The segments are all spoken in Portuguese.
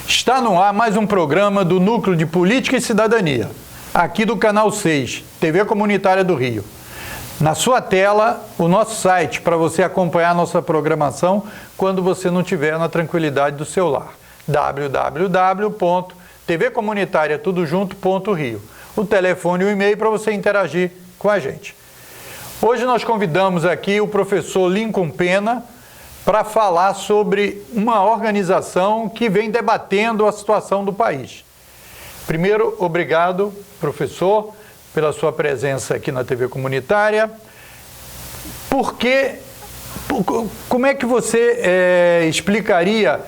Está no ar mais um programa do Núcleo de Política e Cidadania, aqui do Canal 6, TV Comunitária do Rio. Na sua tela, o nosso site para você acompanhar a nossa programação quando você não estiver na tranquilidade do seu lar. www.tvcomunitariatudojunto.rio. O telefone e o e-mail para você interagir com a gente. Hoje nós convidamos aqui o professor Lincoln Pena para falar sobre uma organização que vem debatendo a situação do país. Primeiro, obrigado, professor, pela sua presença aqui na TV Comunitária. Como é que você explicaria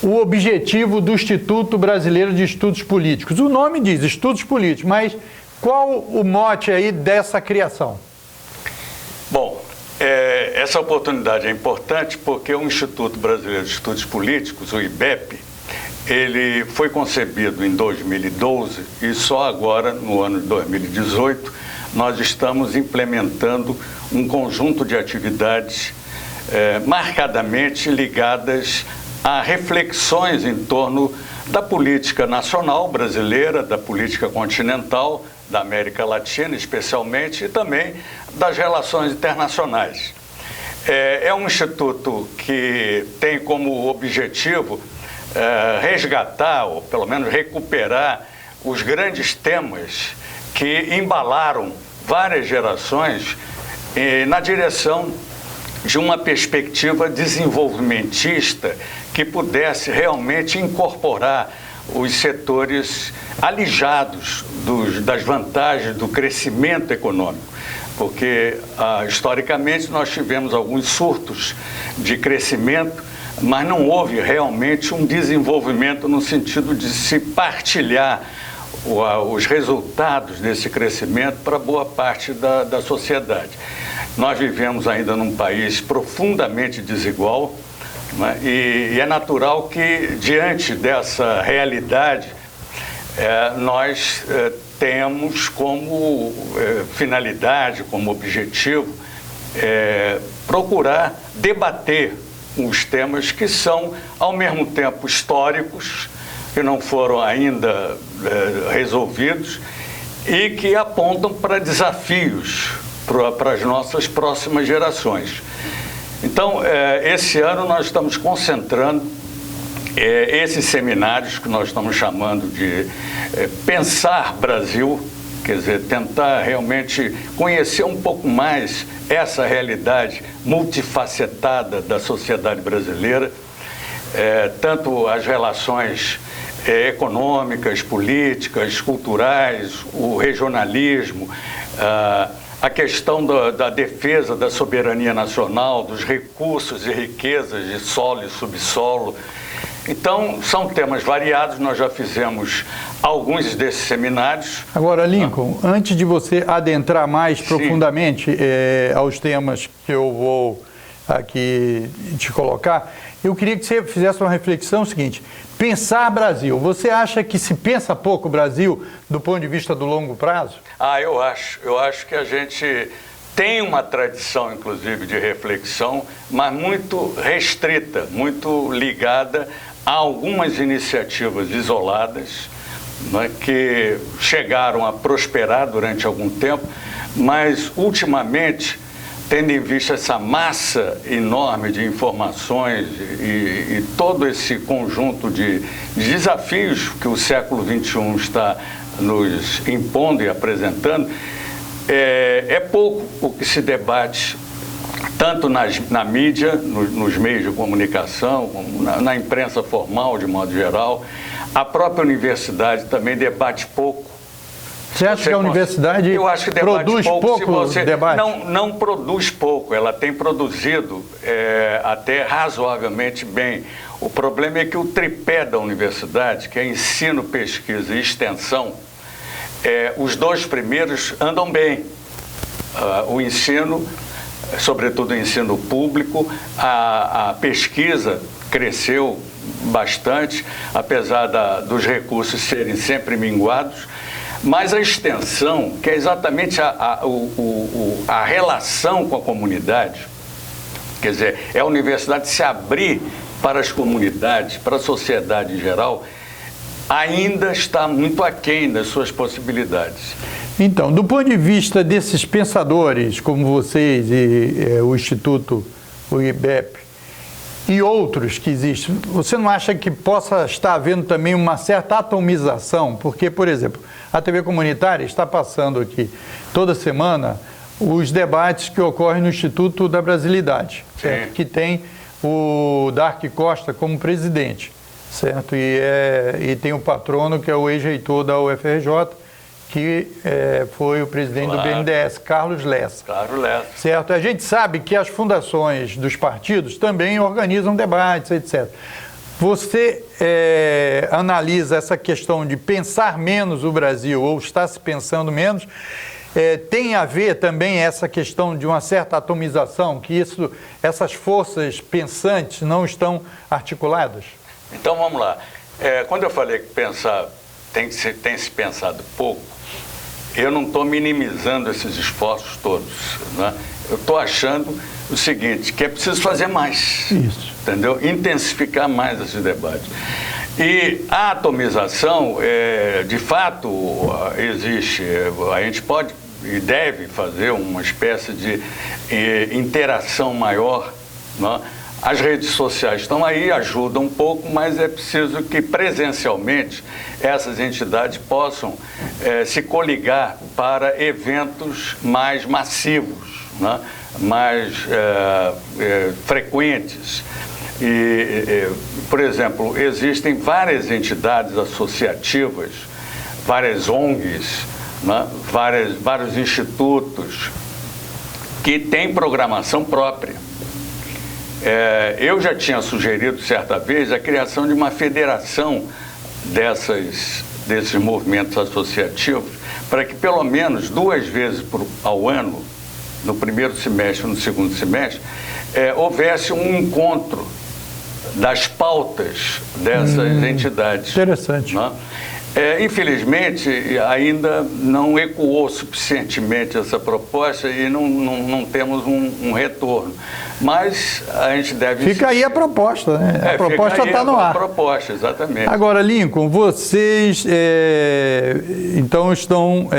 o objetivo do Instituto Brasileiro de Estudos Políticos? O nome diz Estudos Políticos, mas qual o mote aí dessa criação? Bom, essa oportunidade é importante porque o Instituto Brasileiro de Estudos Políticos, o IBEP, ele foi concebido em 2012 e só agora, no ano de 2018, nós estamos implementando um conjunto de atividades marcadamente ligadas a reflexões em torno da política nacional brasileira, da política continental, da América Latina especialmente, e também das relações internacionais. É um instituto que tem como objetivo resgatar, ou pelo menos recuperar, os grandes temas que embalaram várias gerações na direção de uma perspectiva desenvolvimentista que pudesse realmente incorporar os setores alijados das vantagens do crescimento econômico, porque historicamente nós tivemos alguns surtos de crescimento, mas não houve realmente um desenvolvimento no sentido de se partilhar os resultados desse crescimento para boa parte da sociedade. Nós vivemos ainda num país profundamente desigual, né? E é natural que, diante dessa realidade, nós temos como finalidade, como objetivo, procurar debater os temas que são, ao mesmo tempo, históricos, que não foram ainda resolvidos e que apontam para desafios para as nossas próximas gerações. Então, esse ano nós estamos concentrando esses seminários que nós estamos chamando de Pensar Brasil, quer dizer, tentar realmente conhecer um pouco mais essa realidade multifacetada da sociedade brasileira, tanto as relações econômicas, políticas, culturais, o regionalismo, a questão da defesa da soberania nacional, dos recursos e riquezas de solo e subsolo. Então, são temas variados, nós já fizemos alguns desses seminários. Agora, Lincoln, antes de você adentrar mais profundamente aos temas que eu vou aqui te colocar, eu queria que você fizesse uma reflexão seguinte: pensar Brasil. Você acha que se pensa pouco o Brasil do ponto de vista do longo prazo? Eu acho. Eu acho que a gente tem uma tradição, inclusive, de reflexão, mas muito restrita, muito ligada a algumas iniciativas isoladas, né, que chegaram a prosperar durante algum tempo, mas, ultimamente, tendo em vista essa massa enorme de informações e todo esse conjunto de desafios que o século XXI está nos impondo e apresentando, é pouco o que se debate, tanto na mídia, nos meios de comunicação, como na imprensa formal, de modo geral. A própria universidade também debate pouco. Você acha que a universidade produz pouco debate? Não produz pouco, ela tem produzido até razoavelmente bem. O problema é que o tripé da universidade, que é ensino, pesquisa e extensão, os dois primeiros andam bem. O ensino, sobretudo o ensino público, a pesquisa cresceu bastante, apesar dos recursos serem sempre minguados. Mas a extensão, que é exatamente a relação com a comunidade, quer dizer, é a universidade se abrir para as comunidades, para a sociedade em geral, ainda está muito aquém das suas possibilidades. Então, do ponto de vista desses pensadores, como vocês e o Instituto, o IBEP, e outros que existem, você não acha que possa estar havendo também uma certa atomização? Porque, por exemplo, a TV comunitária está passando aqui toda semana os debates que ocorrem no Instituto da Brasilidade, certo? Que tem o Dark Costa como presidente, certo? E tem o patrono, que é o ex-reitor da UFRJ, que foi o presidente do BNDES, Carlos Lessa. Carlos Lessa. Certo? A gente sabe que as fundações dos partidos também organizam debates, etc. Você analisa essa questão de pensar menos o Brasil, ou está se pensando menos, tem a ver também essa questão de uma certa atomização, que essas forças pensantes não estão articuladas? Então vamos lá. Quando eu falei que tem se pensado pouco, eu não estou minimizando esses esforços todos, né? Eu estou achando o seguinte, que é preciso fazer mais. Isso. Entendeu? Intensificar mais esses debates. E a atomização, de fato, existe. A gente pode e deve fazer uma espécie de interação maior, né? As redes sociais estão aí, ajudam um pouco, mas é preciso que presencialmente essas entidades possam se coligar para eventos mais massivos, né? Mais frequentes. Por exemplo, existem várias entidades associativas, várias ONGs, né? Vários institutos que têm programação própria. Eu já tinha sugerido certa vez a criação de uma federação desses movimentos associativos, para que pelo menos 2 vezes ao ano, no primeiro semestre e no segundo semestre, houvesse um encontro das pautas dessas entidades. Interessante. Né? Infelizmente, ainda não ecoou suficientemente essa proposta e não temos um retorno. Mas a gente deve... Fica aí a proposta, né? A proposta está no ar. A proposta, exatamente. Agora, Lincoln, vocês então estão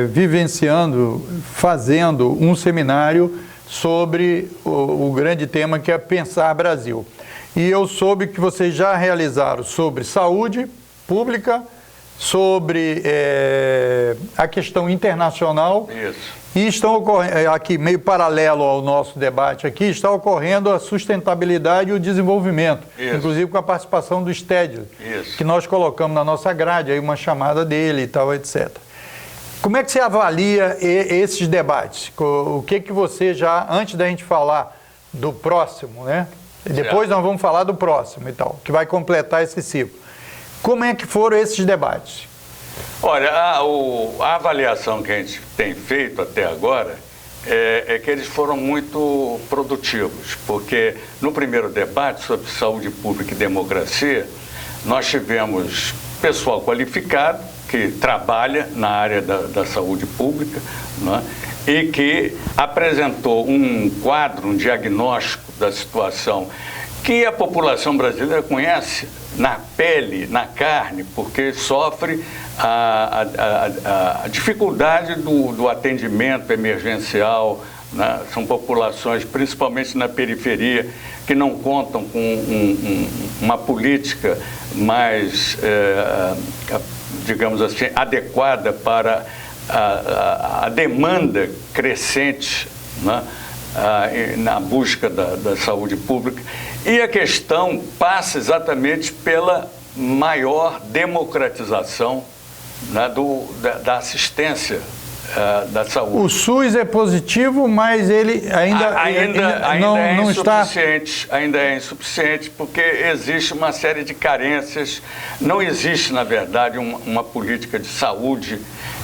vivenciando, fazendo um seminário sobre o grande tema que é Pensar Brasil. E eu soube que vocês já realizaram sobre saúde pública, sobre a questão internacional. Isso. E estão ocorrendo, aqui meio paralelo ao nosso debate aqui, está ocorrendo a sustentabilidade e o desenvolvimento, Isso. Inclusive com a participação do Stedley, que nós colocamos na nossa grade, aí uma chamada dele e tal, etc. Como é que você avalia esses debates? O que você já, antes da gente falar do próximo, né? Depois nós vamos falar do próximo e tal, que vai completar esse ciclo. Como é que foram esses debates? Olha, a avaliação que a gente tem feito até agora é que eles foram muito produtivos, porque no primeiro debate sobre saúde pública e democracia, nós tivemos pessoal qualificado que trabalha na área da saúde pública, né, e que apresentou um quadro, um diagnóstico da situação que a população brasileira conhece na pele, na carne, porque sofre a dificuldade do atendimento emergencial, né? São populações, principalmente na periferia, que não contam com uma política mais, digamos assim, adequada para a demanda crescente, né? Na busca da saúde pública. E a questão passa exatamente pela maior democratização, né, da assistência da saúde. O SUS é positivo, mas ele ainda não está... Ainda é insuficiente, porque existe uma série de carências. Não existe, na verdade, uma política de saúde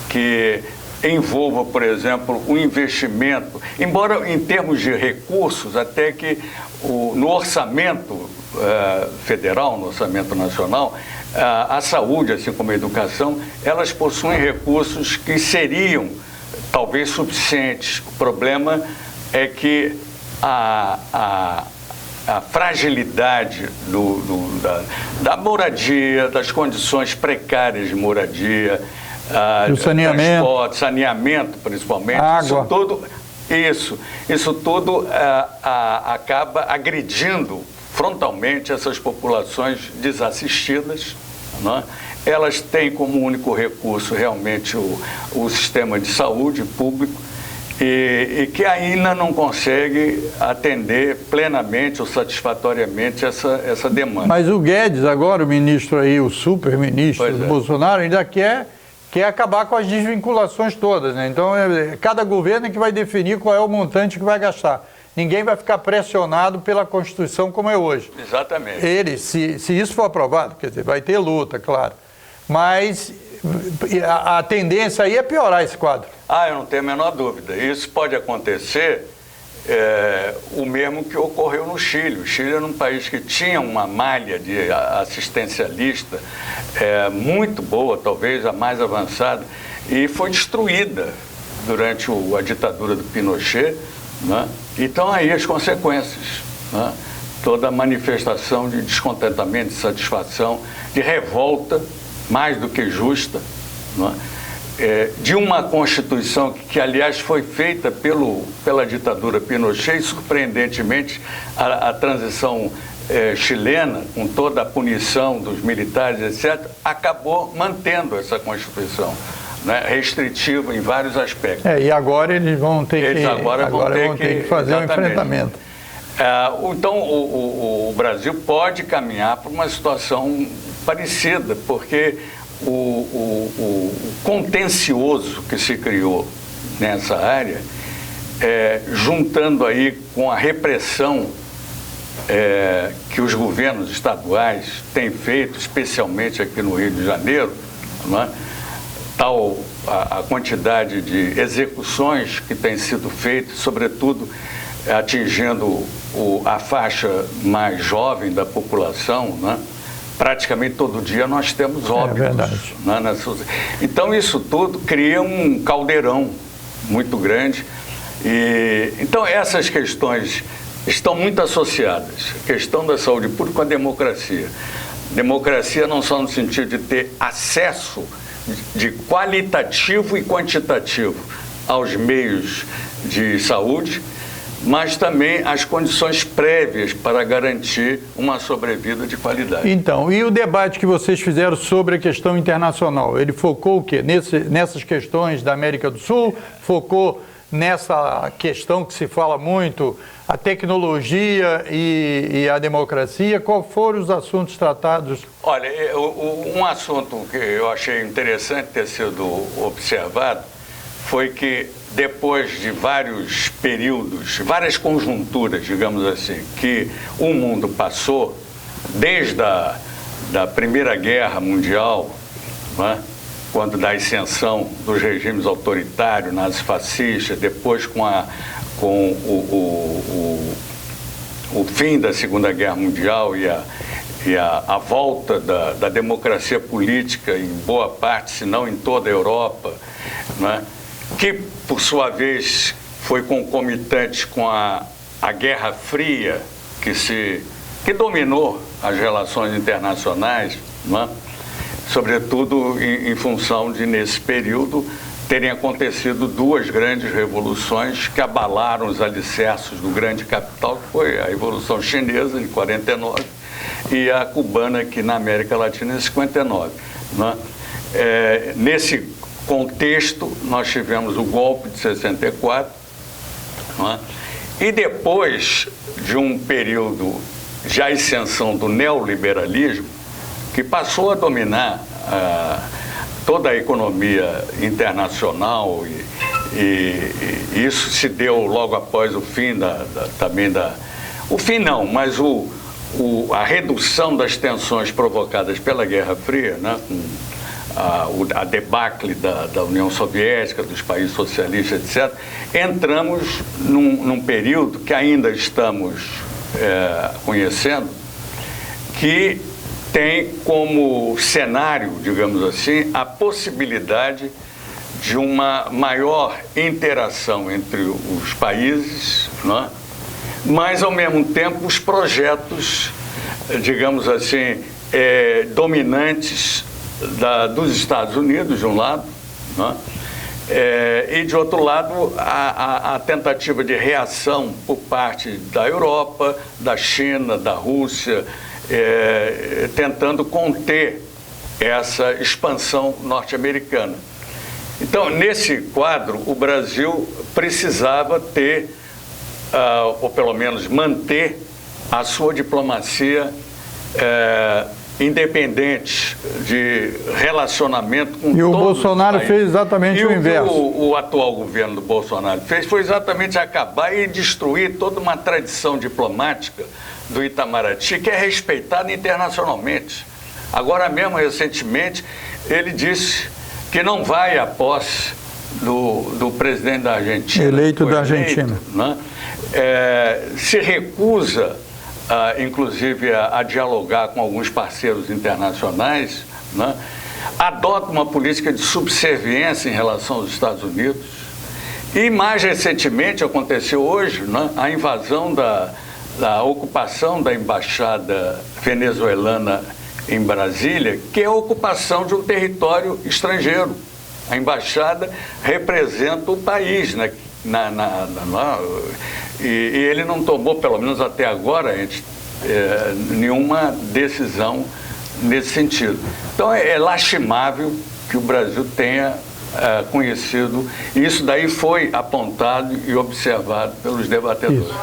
que envolva, por exemplo, o investimento, embora em termos de recursos, até que no orçamento federal, no orçamento nacional, a saúde, assim como a educação, elas possuem recursos que seriam talvez suficientes. O problema é que a fragilidade da moradia, das condições precárias de moradia, do saneamento, transporte, saneamento principalmente, água. Isso tudo acaba agredindo frontalmente essas populações desassistidas, né? Elas têm como único recurso realmente o sistema de saúde público e que ainda não consegue atender plenamente ou satisfatoriamente essa demanda. Mas o Guedes agora, o ministro aí, o super-ministro do Bolsonaro, ainda quer acabar com as desvinculações todas, né? Então, cada governo é que vai definir qual é o montante que vai gastar. Ninguém vai ficar pressionado pela Constituição como é hoje. Exatamente. Se isso for aprovado, quer dizer, vai ter luta, claro. Mas a tendência aí é piorar esse quadro. Eu não tenho a menor dúvida. Isso pode acontecer o mesmo que ocorreu no Chile. O Chile era um país que tinha uma malha de assistencialista muito boa, talvez a mais avançada, e foi destruída durante a ditadura do Pinochet, né? Então aí as consequências, né? Toda a manifestação de descontentamento, de satisfação, de revolta, mais do que justa, né? De uma Constituição que, aliás, foi feita pela ditadura Pinochet e, surpreendentemente, a transição chilena, com toda a punição dos militares, etc., acabou mantendo essa Constituição, né, restritiva em vários aspectos. E agora eles vão ter que fazer um enfrentamento. Então, o Brasil pode caminhar para uma situação parecida, porque o contencioso que se criou nessa área, juntando aí com a repressão que os governos estaduais têm feito, especialmente aqui no Rio de Janeiro, né, tal a quantidade de execuções que têm sido feitas, sobretudo atingindo a faixa mais jovem da população, né? Praticamente todo dia nós temos óbitos. Né? Então isso tudo cria um caldeirão muito grande. Então essas questões estão muito associadas. A questão da saúde pública com a democracia. Democracia não só no sentido de ter acesso de qualitativo e quantitativo aos meios de saúde, mas também as condições prévias para garantir uma sobrevida de qualidade. Então, e o debate que vocês fizeram sobre a questão internacional? Ele focou o quê? Nessas questões da América do Sul? Focou nessa questão que se fala muito, a tecnologia e a democracia? Quais foram os assuntos tratados? Olha, um assunto que eu achei interessante ter sido observado foi que depois de vários períodos, várias conjunturas, digamos assim, que o mundo passou, desde a Primeira Guerra Mundial, né, quando da ascensão dos regimes autoritários, nazifascistas, depois com o fim da Segunda Guerra Mundial e a volta da democracia política em boa parte, se não em toda a Europa, né, que, por sua vez, foi concomitante com a Guerra Fria, que dominou as relações internacionais, né? Sobretudo em função de, nesse período, terem acontecido duas grandes revoluções que abalaram os alicerces do grande capital, que foi a Revolução Chinesa, em 49, e a cubana, aqui na América Latina, em 59. Né? Nesse contexto, nós tivemos o golpe de 64, né? E depois de um período de ascensão do neoliberalismo, que passou a dominar toda a economia internacional, e isso se deu logo após o fim o fim não, mas a redução das tensões provocadas pela Guerra Fria, né, com a debacle da União Soviética, dos países socialistas, etc., entramos num período que ainda estamos conhecendo, que tem como cenário, digamos assim, a possibilidade de uma maior interação entre os países, né, mas, ao mesmo tempo, os projetos, digamos assim, dominantes dos Estados Unidos, de um lado, né? E, de outro lado, a tentativa de reação por parte da Europa, da China, da Rússia, tentando conter essa expansão norte-americana. Então, nesse quadro, o Brasil precisava ter, ou pelo menos manter, a sua diplomacia independente de relacionamento com todos os países. E o Bolsonaro fez exatamente o inverso. O atual governo do Bolsonaro fez foi exatamente acabar e destruir toda uma tradição diplomática do Itamaraty, que é respeitada internacionalmente. Agora mesmo, recentemente, ele disse que não vai à posse do presidente da Argentina. Eleito da Argentina. Né? Se recusa, inclusive, a dialogar com alguns parceiros internacionais, né? Adota uma política de subserviência em relação aos Estados Unidos. E, mais recentemente, aconteceu hoje, né? A invasão da ocupação da embaixada venezuelana em Brasília, que é a ocupação de um território estrangeiro. A embaixada representa o país, né? E ele não tomou, pelo menos até agora, nenhuma decisão nesse sentido. Então, é lastimável que o Brasil tenha conhecido. Isso daí foi apontado e observado pelos debatedores. Isso.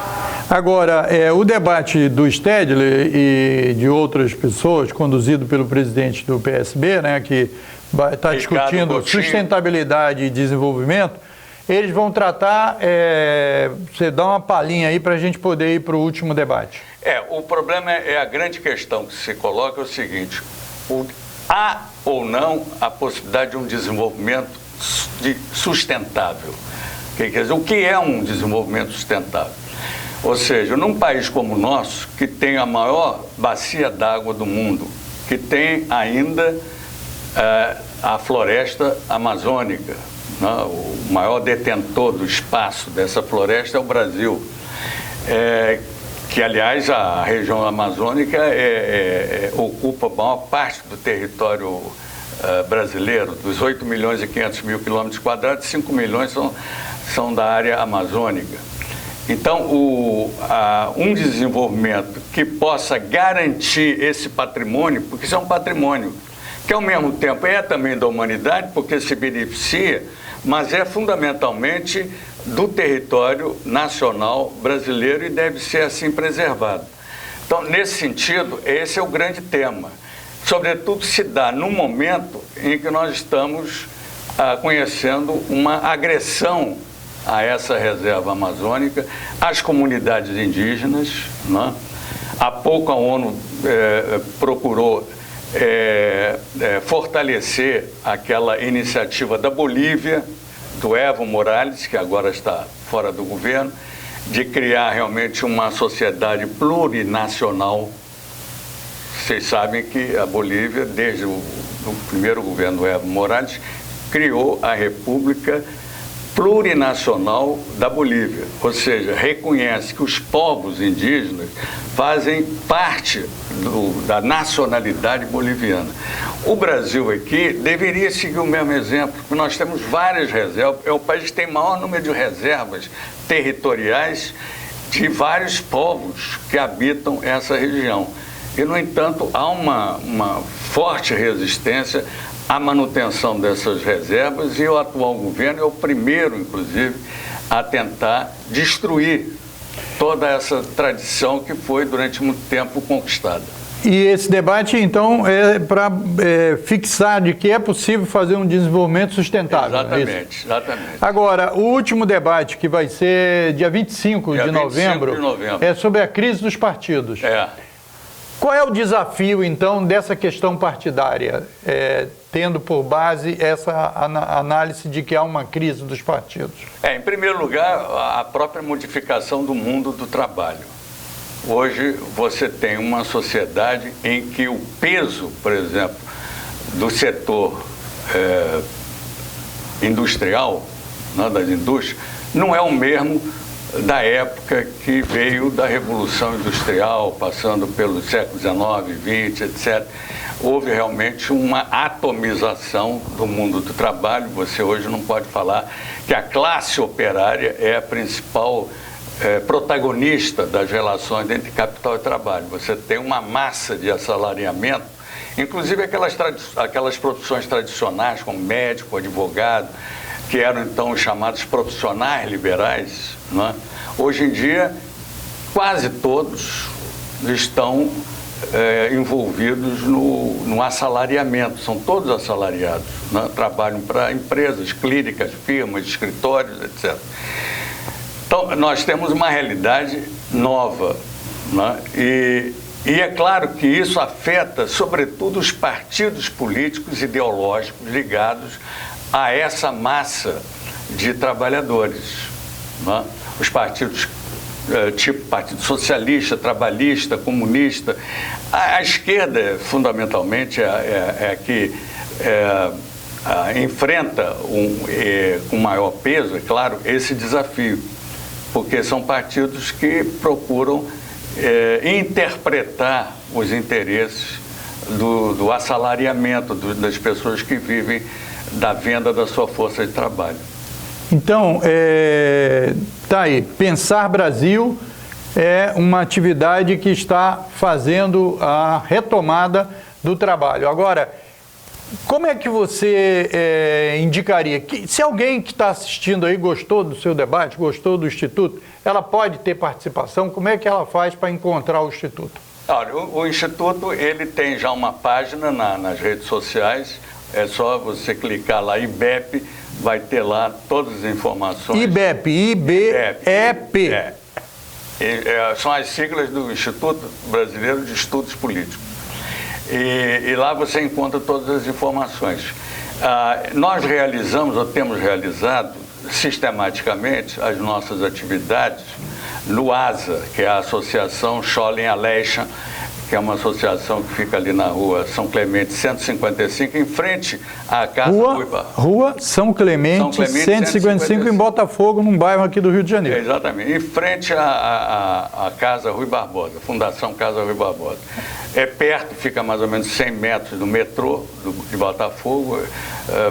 Agora, o debate do Stedley e de outras pessoas, conduzido pelo presidente do PSB, né, que está discutindo sustentabilidade e desenvolvimento, eles vão tratar, você dá uma palhinha aí para a gente poder ir para o último debate. O problema a grande questão que se coloca é o seguinte: há ou não a possibilidade de um desenvolvimento sustentável? Quer dizer, o que é um desenvolvimento sustentável? Ou seja, num país como o nosso, que tem a maior bacia d'água do mundo, que tem ainda a floresta amazônica, né? O maior detentor do espaço dessa floresta é o Brasil, que, aliás, a região amazônica ocupa a maior parte do território brasileiro. Dos 8 milhões e 500 mil quilômetros quadrados, 5 milhões são da área amazônica. Então, um desenvolvimento que possa garantir esse patrimônio, porque isso é um patrimônio, que ao mesmo tempo é também da humanidade, porque se beneficia, mas é fundamentalmente do território nacional brasileiro e deve ser assim preservado. Então, nesse sentido, esse é o grande tema. Sobretudo se dá num momento em que nós estamos conhecendo uma agressão a essa reserva amazônica, às comunidades indígenas, né? Há pouco a ONU procurou fortalecer aquela iniciativa da Bolívia, do Evo Morales, que agora está fora do governo, de criar realmente uma sociedade plurinacional. Vocês sabem que a Bolívia, desde o primeiro governo do Evo Morales, criou a República Plurinacional da Bolívia, ou seja, reconhece que os povos indígenas fazem parte da nacionalidade boliviana. O Brasil aqui deveria seguir o mesmo exemplo, porque nós temos várias reservas, é o país que tem maior número de reservas territoriais de vários povos que habitam essa região. E, no entanto, há uma forte resistência à manutenção dessas reservas, e o atual governo é o primeiro, inclusive, a tentar destruir toda essa tradição que foi durante muito tempo conquistada. E esse debate, então, é para fixar de que é possível fazer um desenvolvimento sustentável. Exatamente, exatamente. Agora, o último debate, que vai ser dia 25 de novembro, é sobre a crise dos partidos. Qual é o desafio, então, dessa questão partidária, tendo por base essa análise de que há uma crise dos partidos? Em primeiro lugar, a própria modificação do mundo do trabalho. Hoje, você tem uma sociedade em que o peso, por exemplo, do setor industrial, né, das indústrias, não é o mesmo da época que veio da Revolução Industrial, passando pelo século XIX, XX, etc. Houve realmente uma atomização do mundo do trabalho. Você hoje não pode falar que a classe operária é a principal protagonista das relações entre capital e trabalho. Você tem uma massa de assalariamento, inclusive aquelas profissões tradicionais, como médico, advogado, que eram então os chamados profissionais liberais, né? Hoje em dia, quase todos estão envolvidos no assalariamento, são todos assalariados, né? Trabalham para empresas, clínicas, firmas, escritórios, etc. Então, nós temos uma realidade nova, né? E é claro que isso afeta, sobretudo, os partidos políticos ideológicos ligados a essa massa de trabalhadores, né? Os partidos tipo Partido Socialista, Trabalhista, Comunista. A esquerda, fundamentalmente, é a que enfrenta com maior peso, é claro, esse desafio, porque são partidos que procuram interpretar os interesses do assalariamento das pessoas que vivem da venda da sua força de trabalho. Então, tá aí, Pensar Brasil é uma atividade que está fazendo a retomada do trabalho. Agora, como é que você indicaria? Se alguém que está assistindo aí gostou do seu debate, gostou do Instituto, ela pode ter participação? Como é que ela faz para encontrar o Instituto? Olha, o Instituto ele tem já uma página nas redes sociais, é só você clicar lá, IBEP, vai ter lá todas as informações. IBEP, I-B-E-P. São as siglas do Instituto Brasileiro de Estudos Políticos. E lá você encontra todas as informações. Nós realizamos, ou temos realizado, sistematicamente, as nossas atividades no ASA, que é a Associação Scholem Aleichem, que é uma associação que fica ali na rua São Clemente 155, em frente à Casa Rua São Clemente 155, em Botafogo, num bairro aqui do Rio de Janeiro. Exatamente, em frente à Casa Rui Barbosa, Fundação Casa Rui Barbosa. É perto, fica mais ou menos 100 metros do metrô de Botafogo,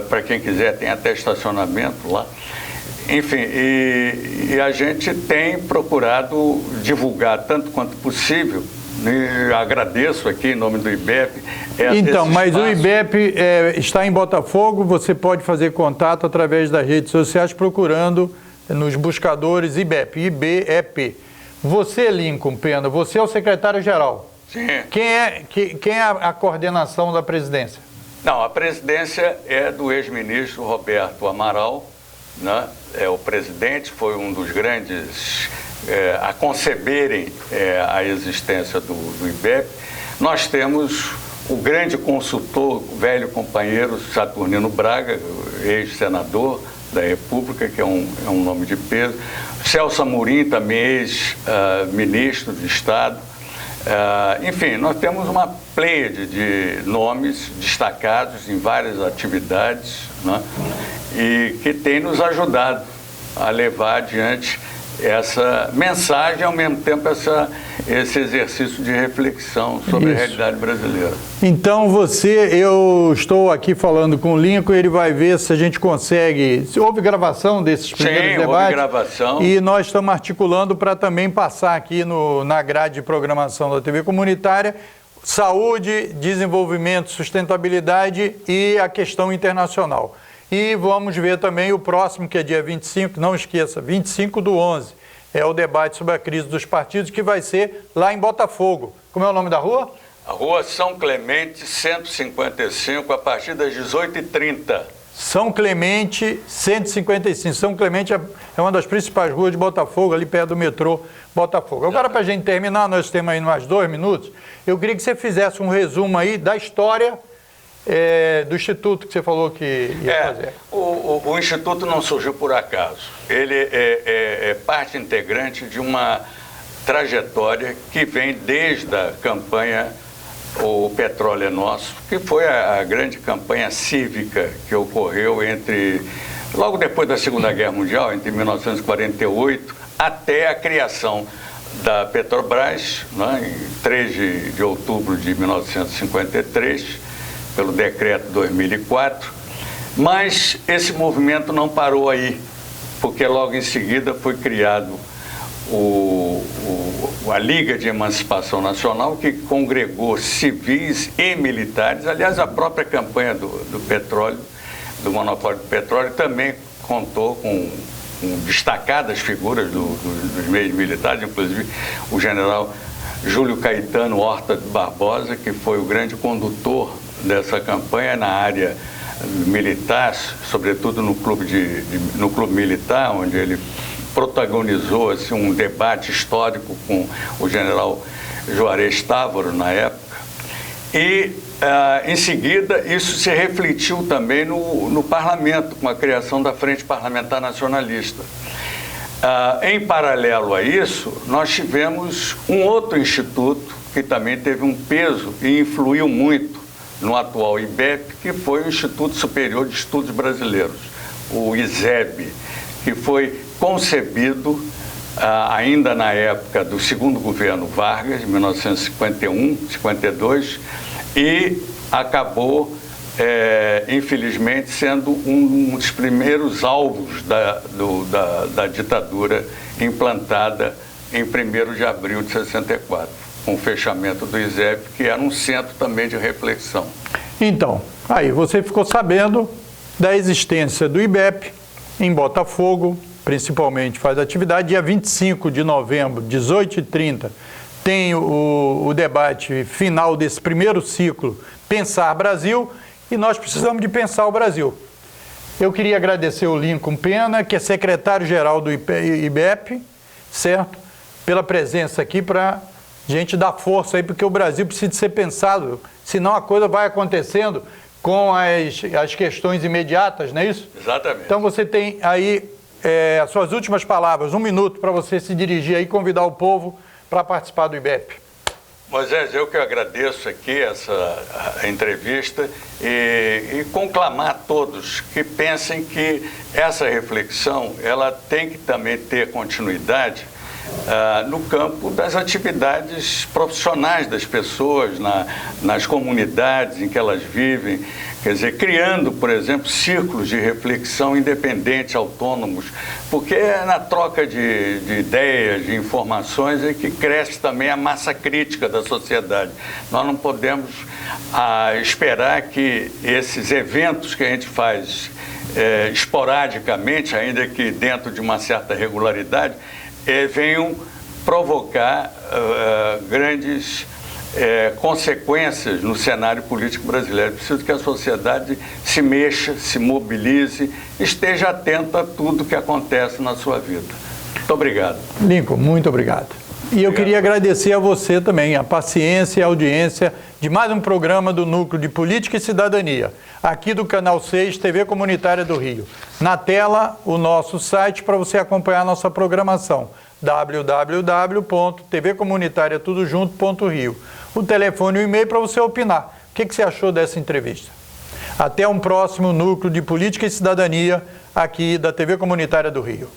para quem quiser tem até estacionamento lá. Enfim, e a gente tem procurado divulgar tanto quanto possível. E agradeço aqui em nome do IBEP. Então, mas o IBEP está em Botafogo, você pode fazer contato através das redes sociais procurando nos buscadores IBEP, I-B-E-P. Você, Lincoln Pena, você é o secretário-geral. Sim. Quem é a coordenação da presidência? Não, a presidência é do ex-ministro Roberto Amaral, né? É o presidente, foi um dos grandes a conceberem a existência do IBEP. Nós temos o grande consultor, o velho companheiro Saturnino Braga, ex-senador da República, que é um nome de peso. Celso Amorim, também ex-ministro de Estado. Enfim, nós temos uma pleiade de nomes destacados em várias atividades, né? E que tem nos ajudado a levar adiante essa mensagem, ao mesmo tempo esse exercício de reflexão sobre a realidade brasileira. Então eu estou aqui falando com o Lincoln, ele vai ver se a gente consegue, se houve gravação desses primeiros debates. Houve gravação. E nós estamos articulando para também passar aqui na grade de programação da TV comunitária, saúde, desenvolvimento, sustentabilidade e a questão internacional. E vamos ver também o próximo, que é dia 25, não esqueça, 25/11, é o debate sobre a crise dos partidos, que vai ser lá em Botafogo. Como é o nome da rua? A Rua São Clemente 155, a partir das 18h30. São Clemente 155. São Clemente é uma das principais ruas de Botafogo, ali perto do metrô Botafogo. Agora, para a gente terminar, nós temos aí mais 2 minutos, eu queria que você fizesse um resumo aí da história do Instituto que você falou que ia fazer. O Instituto não surgiu por acaso. Ele é parte integrante de uma trajetória que vem desde a campanha O Petróleo é Nosso, que foi a grande campanha cívica que ocorreu entre logo depois da Segunda Guerra Mundial, entre 1948 até a criação da Petrobras, né, em 3 de outubro de 1953, pelo decreto 2004, mas esse movimento não parou aí, porque logo em seguida foi criado a Liga de Emancipação Nacional, que congregou civis e militares. Aliás, a própria campanha do petróleo, do monopólio do petróleo, também contou com destacadas figuras dos meios militares, inclusive o general Júlio Caetano Horta de Barbosa, que foi o grande condutor dessa campanha na área militar, sobretudo no clube militar, onde ele protagonizou assim, um debate histórico com o general Juarez Távora na época. E, em seguida, isso se refletiu também no parlamento, com a criação da Frente Parlamentar Nacionalista. Em paralelo a isso, nós tivemos um outro instituto que também teve um peso e influiu muito no atual IBEP, que foi o Instituto Superior de Estudos Brasileiros, o ISEB, que foi concebido ainda na época do segundo governo Vargas, de 1951, 52, e acabou, infelizmente, sendo um dos primeiros alvos da ditadura implantada em 1º de abril de 64, com o fechamento do ISEB, que era um centro também de reflexão. Então, aí você ficou sabendo da existência do IBEP em Botafogo, principalmente faz atividade. Dia 25 de novembro, 18h30, tem o debate final desse primeiro ciclo, Pensar Brasil, e nós precisamos de pensar o Brasil. Eu queria agradecer o Lincoln Pena, que é secretário-geral do IBEP, certo? Pela presença aqui para a gente dar força aí, porque o Brasil precisa ser pensado, senão a coisa vai acontecendo com as questões imediatas, não é isso? Exatamente. Então você tem aí as suas últimas palavras, 1 minuto para você se dirigir aí e convidar o povo para participar do IBEP. Moisés, eu que agradeço aqui essa entrevista e conclamar a todos que pensem que essa reflexão ela tem que também ter continuidade no campo das atividades profissionais das pessoas, nas comunidades em que elas vivem, quer dizer, criando, por exemplo, círculos de reflexão independentes, autônomos, porque é na troca de ideias, de informações, é que cresce também a massa crítica da sociedade. Nós não podemos esperar que esses eventos que a gente faz esporadicamente, ainda que dentro de uma certa regularidade, venham provocar grandes consequências no cenário político brasileiro. É preciso que a sociedade se mexa, se mobilize, esteja atenta a tudo que acontece na sua vida. Muito obrigado. Lincoln, muito obrigado. E eu queria agradecer a você também, a paciência e a audiência de mais um programa do Núcleo de Política e Cidadania, aqui do Canal 6, TV Comunitária do Rio. Na tela, o nosso site para você acompanhar a nossa programação, www.tvcomunitariatudojunto.rio. O telefone e o e-mail para você opinar. O que você achou dessa entrevista? Até um próximo Núcleo de Política e Cidadania, aqui da TV Comunitária do Rio.